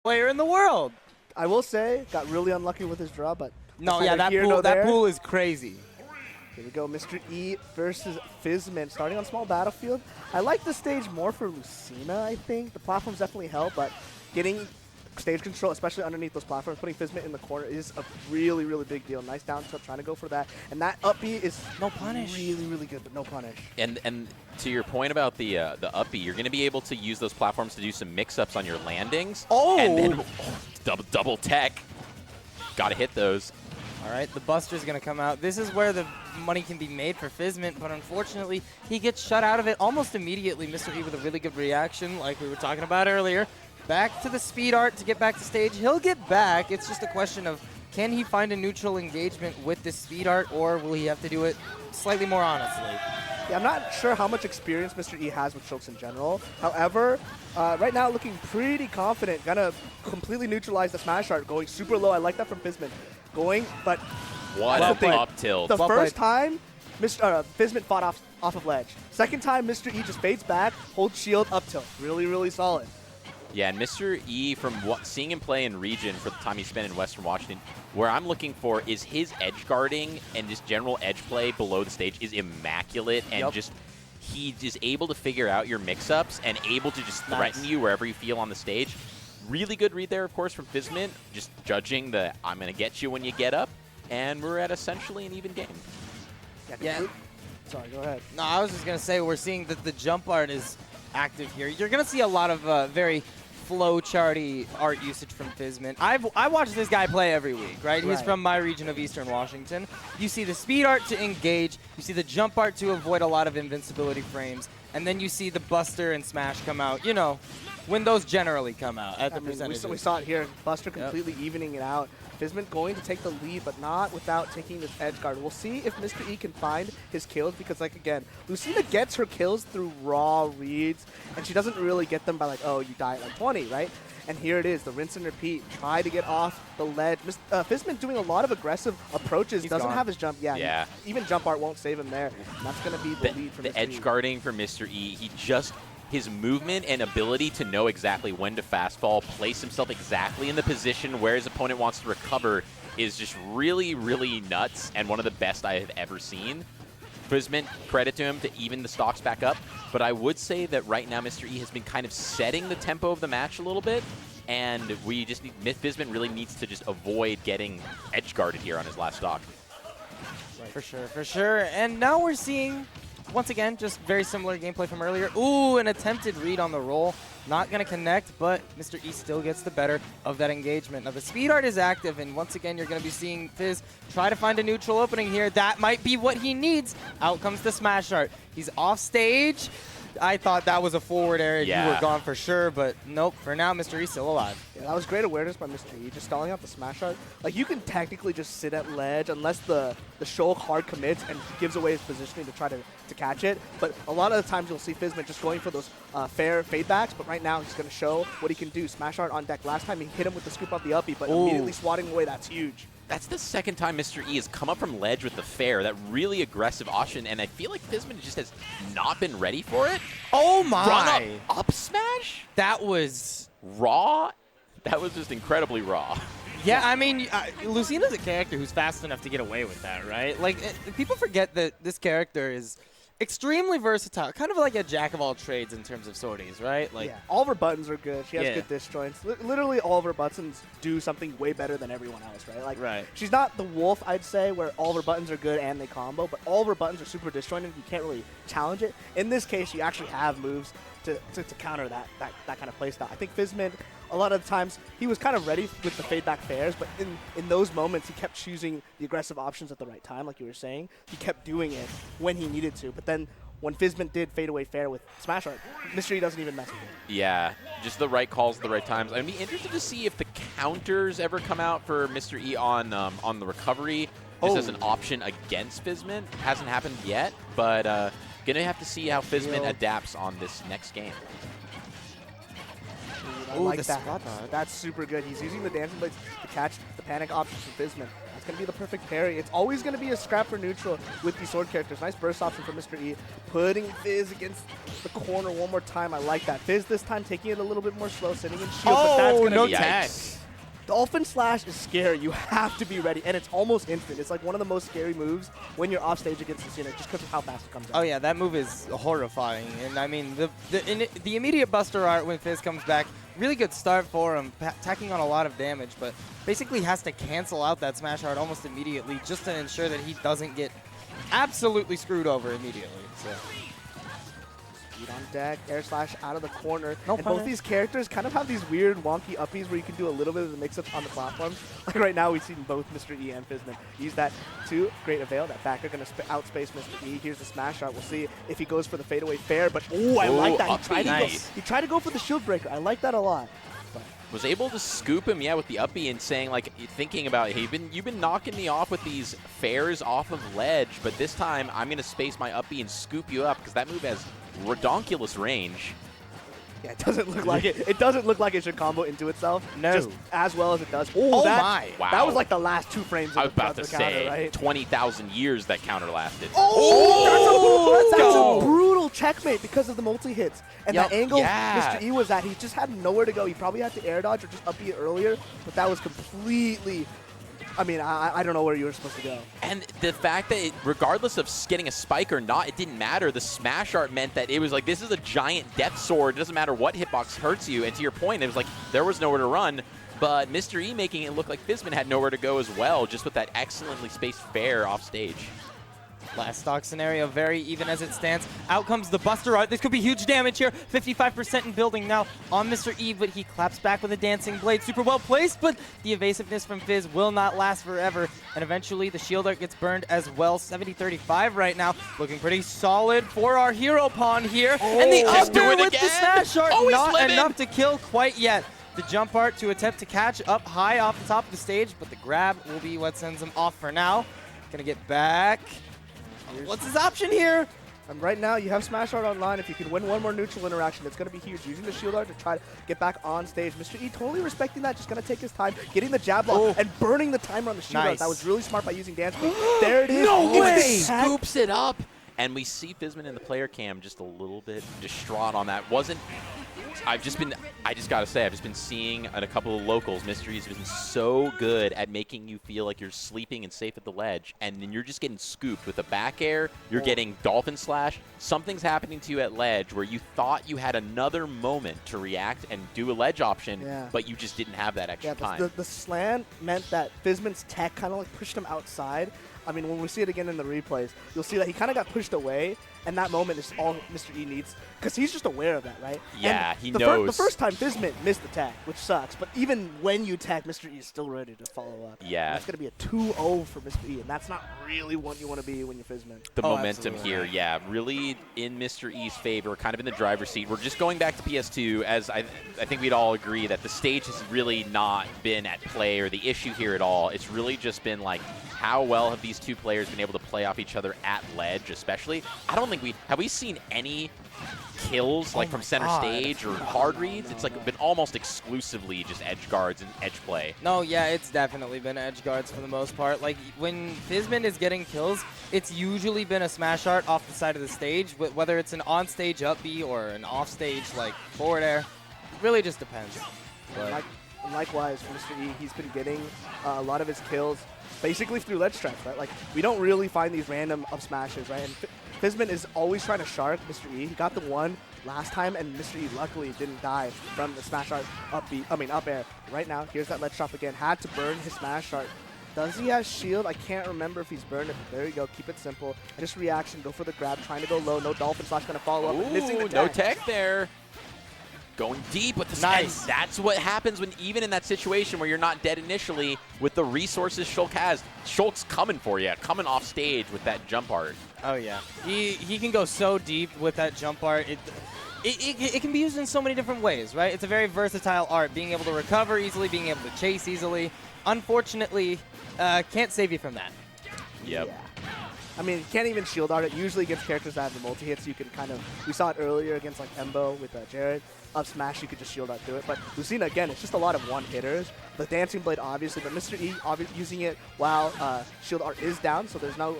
player in the world. I will say, got really unlucky with his draw, but No, yeah, that pool is crazy. Here we go, Mr. E versus Fizzmint, starting on small battlefield. I like this stage more for Lucina, I think. The platforms definitely help, but getting stage control, especially underneath those platforms, putting Fizzmint in the corner is a really, really big deal. Nice down tilt, trying to go for that. And that up B is no punish. Really, really good, but no punish. And to your point about the up B, you're going to be able to use those platforms to do some mix-ups on your landings. Oh! And then double tech. Got to hit those. All right, the Buster's going to come out. This is where the money can be made for Fizzmint, but unfortunately, he gets shut out of it almost immediately. Mr. E with a really good reaction, like we were talking about earlier. Back to the speed art to get back to stage. He'll get back. It's just a question of, can he find a neutral engagement with this speed art, or will he have to do it slightly more honestly? Yeah, I'm not sure how much experience Mr. E has with chokes in general. However, right now looking pretty confident. Gonna completely neutralize the smash art, going super low. I like that from Fizzmint. Going, but what up tilt. The first time, Fizzmint fought off of ledge. Second time, Mr. E just fades back, holds shield, up tilt. Really, really solid. Yeah, and Mr. E, from seeing him play in region for the time he spent in Western Washington, where I'm looking for is his edge guarding and just general edge play below the stage is immaculate, and just he is able to figure out your mix-ups and able to just threaten you wherever you feel on the stage. Really good read there, of course, from Fizzmint, just judging the I'm going to get you when you get up, and we're at essentially an even game. Yeah. Sorry, go ahead. No, I was just going to say we're seeing that the jump art is active here. You're going to see a lot of very flow-charty art usage from Fizzmint. I watch this guy play every week, right? He's from my region of Eastern Washington. You see the speed art to engage, you see the jump art to avoid a lot of invincibility frames, and then you see the Buster and Smash come out, you know, when those generally come out at the percentages. We saw it here. Buster completely evening it out. Fizzmint going to take the lead, but not without taking this edge guard. We'll see if Mr. E can find his kills because, like, again, Lucina gets her kills through raw reads, and she doesn't really get them by, like, oh, you die at like 20, right? And here it is, the rinse and repeat. Try to get off the ledge. Fizzmint doing a lot of aggressive approaches. Doesn't have his jump. Yeah. Even jump art won't save him there. And that's going to be the lead for Mr. E. The edge guarding for Mr. E, his movement and ability to know exactly when to fastfall, place himself exactly in the position where his opponent wants to recover is just really, really nuts and one of the best I have ever seen. Fizzmint, credit to him to even the stocks back up, but I would say that right now Mr. E has been kind of setting the tempo of the match a little bit, and we just need, Fizzmint really needs to just avoid getting edge guarded here on his last stock. Right. For sure. And now we're seeing, once again, just very similar gameplay from earlier. Ooh, an attempted read on the roll. Not going to connect, but Mr. E still gets the better of that engagement. Now, the speed art is active, and once again, you're going to be seeing Fizz try to find a neutral opening here. That might be what he needs. Out comes the smash art. He's off stage. I thought that was a forward area. Yeah. You were gone for sure, but nope. For now, Mr. E's still alive. Yeah, that was great awareness by Mr. E, just stalling out the smash art. Like, you can technically just sit at ledge unless the Shulk hard commits and gives away his positioning to try to catch it. But a lot of the times you'll see Fizzmint just going for those fair fade backs, but right now he's going to show what he can do. Smash art on deck. Last time he hit him with the scoop of the uppie, but immediately swatting away, that's huge. That's the second time Mr. E has come up from ledge with the fair, that really aggressive option, and I feel like Fizzmint just has not been ready for it. Oh my! Run up smash? That was raw. That was just incredibly raw. Yeah, I mean, Lucina's a character who's fast enough to get away with that, right? Like, people forget that this character is extremely versatile, kind of like a jack of all trades in terms of sorties, right? Like, all of her buttons are good. She has good disjoints. Literally, all of her buttons do something way better than everyone else, right? Like, she's not the Wolf, I'd say, where all of her buttons are good and they combo, but all of her buttons are super disjointed. You can't really challenge it. In this case, you actually have moves to counter that kind of playstyle. I think Fizzmint, a lot of the times, he was kind of ready with the fade back fairs, but in those moments, he kept choosing the aggressive options at the right time, like you were saying. He kept doing it when he needed to, but then when Fizzmint did fade away fair with Smash Art, Mr. E doesn't even mess with it. Yeah, just the right calls at the right times. I'd be interested to see if the counters ever come out for Mr. E on the recovery, just as an option against Fizzmint. Hasn't happened yet, but gonna have to see how Fizzmint adapts on this next game. I Ooh, like the that. spot dodge. That's super good. He's using the dancing blades to catch the panic options from Fizzmint. That's going to be the perfect parry. It's always going to be a scrap for neutral with these sword characters. Nice burst option from Mr. E. Putting Fizz against the corner one more time. I like that. Fizz this time taking it a little bit more slow, sitting in shield, but that's going to no be tag. Dolphin Slash is scary. You have to be ready, and it's almost instant. It's like one of the most scary moves when you're off stage against the Cena, just because of how fast it comes out. Oh yeah, that move is horrifying, and I mean the immediate Buster art when Fizz comes back, really good start for him, tacking on a lot of damage, but basically has to cancel out that smash art almost immediately just to ensure that he doesn't get absolutely screwed over immediately. So. Speed on deck, air slash out of the corner. No and punish. both these characters kind of have these weird wonky uppies where you can do a little bit of the mix-ups on the platforms. Like right now we've seen both Mr. E and Fizzmint use that to great avail. That backer going to outspace Mr. E. Here's the smash art. We'll see if he goes for the fadeaway fair, but oh, I like that. He tried to go for the shield breaker. I like that a lot. But Was able to scoop him, yeah, with the uppie and saying, like, thinking about, hey, you've been knocking me off with these fairs off of ledge, but this time I'm going to space my uppie and scoop you up because that move has redonkulous range. yeah, it doesn't look like it. It doesn't look like it should combo into itself. No. Just as well as it does. Oh that, my. Wow. That was like the last 2 frames of I was about the to counter, say, right? 20,000 years that counter lasted. Oh, let's that's go. a brutal checkmate because of the multi-hits. And Yup, the angle yeah. Mr. E was at, he just had nowhere to go. He probably had to air dodge or just up it earlier, but that was completely, I mean, I don't know where you were supposed to go. And the fact that regardless of getting a spike or not, it didn't matter. The smash art meant that it was like, this is a giant death sword. It doesn't matter what hitbox hurts you. And to your point, it was like there was nowhere to run. But Mr. E making it look like Fizzmint had nowhere to go as well, just with that excellently spaced fair off stage. Last stock scenario, very even as it stands. Out comes the Buster art. This could be huge damage here. 55% in building now on Mr. E, but he claps back with a dancing blade. Super well placed, but the evasiveness from Fizz will not last forever. And eventually the shield art gets burned as well. 70-35 right now. Looking pretty solid for our hero pawn here. And the Just do up it with the again. smash art. Oh, he's Not living. enough to kill quite yet. The jump art to attempt to catch up high off the top of the stage, but the grab will be what sends him off for now. Gonna get back. What's his option here? And right now, you have Smash Art online. If you can win one more neutral interaction, it's going to be huge. Using the shield art to try to get back on stage. Mr. E totally respecting that, just going to take his time, getting the jab block, and burning the timer on the shield art. Nice. That was really smart by using Dance Move. There it is. No It's way! the tag. Scoops it up. And we see Fizzmint in the player cam just a little bit distraught on that. I just gotta say, I've just been seeing at a couple of locals, Mystery's been so good at making you feel like you're sleeping and safe at the ledge, and then you're just getting scooped with a back air, you're getting Dolphin Slash, something's happening to you at ledge where you thought you had another moment to react and do a ledge option, but you just didn't have that extra time. The slam meant that Fizzmint's tech kind of like pushed him outside. I mean, when we see it again in the replays, you'll see that he kind of got pushed away, and that moment is all Mr. E needs, because he's just aware of that, right? Yeah, and he knows. The knows. first time Fizzmint missed the tag, which sucks, but even when you tag, Mr. E is still ready to follow up. Yeah. And that's going to be a 2-0 for Mr. E, and that's not really what you want to be when you're Fizzmint. The momentum absolutely. here, yeah, really in Mr. E's favor, kind of in the driver's seat. We're just going back to PS2, as I think we'd all agree that the stage has really not been at play or the issue here at all. It's really just been like, how well have these two players been able to play off each other at ledge, especially? I don't think have we seen any kills like from center stage or hard reads? It's like been almost exclusively just edge guards and edge play. No, yeah, it's definitely been edge guards for the most part. Like, when Fizzmint is getting kills, it's usually been a smash art off the side of the stage, whether it's an on-stage up B or an off-stage, like, forward air. It really just depends. But Likewise, for Mr. E, he's been getting a lot of his kills basically through ledge strikes, right? Like, we don't really find these random up smashes, right? And Fizzmint is always trying to shark Mr. E. He got the one last time, and Mr. E luckily didn't die from the smash art up air. Right now, here's that ledge drop again. Had to burn his smash art. Does he have shield? I can't remember if he's burned it. There you go. Keep it simple. Just reaction. Go for the grab. Trying to go low. No Dolphin Slash going to follow up. And missing the no tag. tech there. Going deep with the Nice. and that's what happens when even in that situation where you're not dead initially with the resources Shulk has. Shulk's coming for you, coming off stage with that jump art. oh, yeah. He can go so deep with that jump art. It can be used in so many different ways, right? It's a very versatile art, being able to recover easily, being able to chase easily. Unfortunately, can't save you from that. Yep. Yeah. I mean, you can't even shield art it. Usually against characters that have the multi-hits, you can kind of, we saw it earlier against like Embo with Jared. Up smash, you could just shield art through it. But Lucina, again, it's just a lot of one-hitters. The Dancing Blade, obviously, but Mr. E using it while shield art is down, so there's no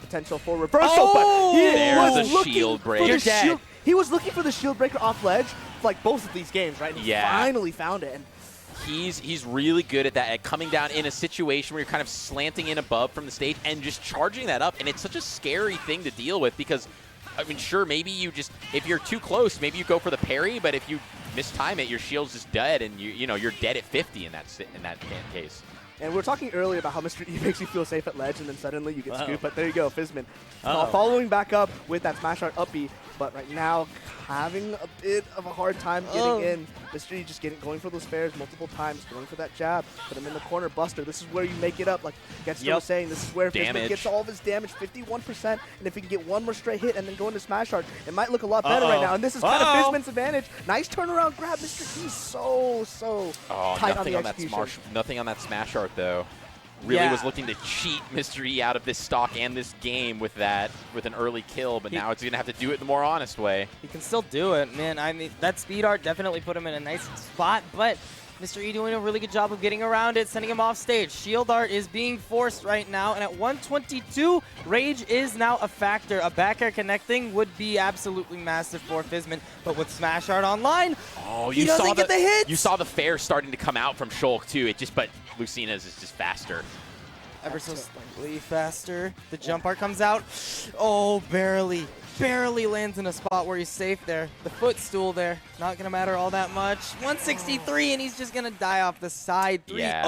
potential for reversal. Oh! But he There's was a shield break. You're dead. He was looking for the shield breaker off ledge, like both of these games, right? And he finally found it. And he's really good at that, at coming down in a situation where you're kind of slanting in above from the stage and just charging that up. And it's such a scary thing to deal with because, I mean, sure, maybe you just, if you're too close, maybe you go for the parry, but if you mistime it, your shield's just dead, and you're dead at 50 in that case. And we were talking earlier about how Mr. E makes you feel safe at ledge, and then suddenly you get scooped. But there you go, Fizzmint. Following back up with that smash art up B, but right now having a bit of a hard time getting in. Mr. E just going for those fairs multiple times, going for that jab. Put him in the corner, Buster. This is where you make it up. Like Getster was saying, this is where Fizzmint gets all of his damage, 51%. And if he can get one more straight hit and then go into smash art, it might look a lot better right now. And this is kind of Fizzmint's advantage. Nice turnaround grab. Mr. E so tight on the execution. Nothing on that smash art, though. Really was looking to cheat Mr. E out of this stock and this game with an early kill, but now it's going to have to do it the more honest way. He can still do it, man. I mean, that speed art definitely put him in a nice spot, but Mr. E doing a really good job of getting around it, sending him off stage. Shield art is being forced right now, and at 122, Rage is now a factor. A back air connecting would be absolutely massive for Fizzmint, but with smash art online, he doesn't get the hits. You saw the fair starting to come out from Shulk too. But Lucina's is just faster. Ever so slightly faster. The jump art comes out. Oh, barely lands in a spot where he's safe there. The footstool there, not going to matter all that much. 163, and he's just going to die off the side. 3-0.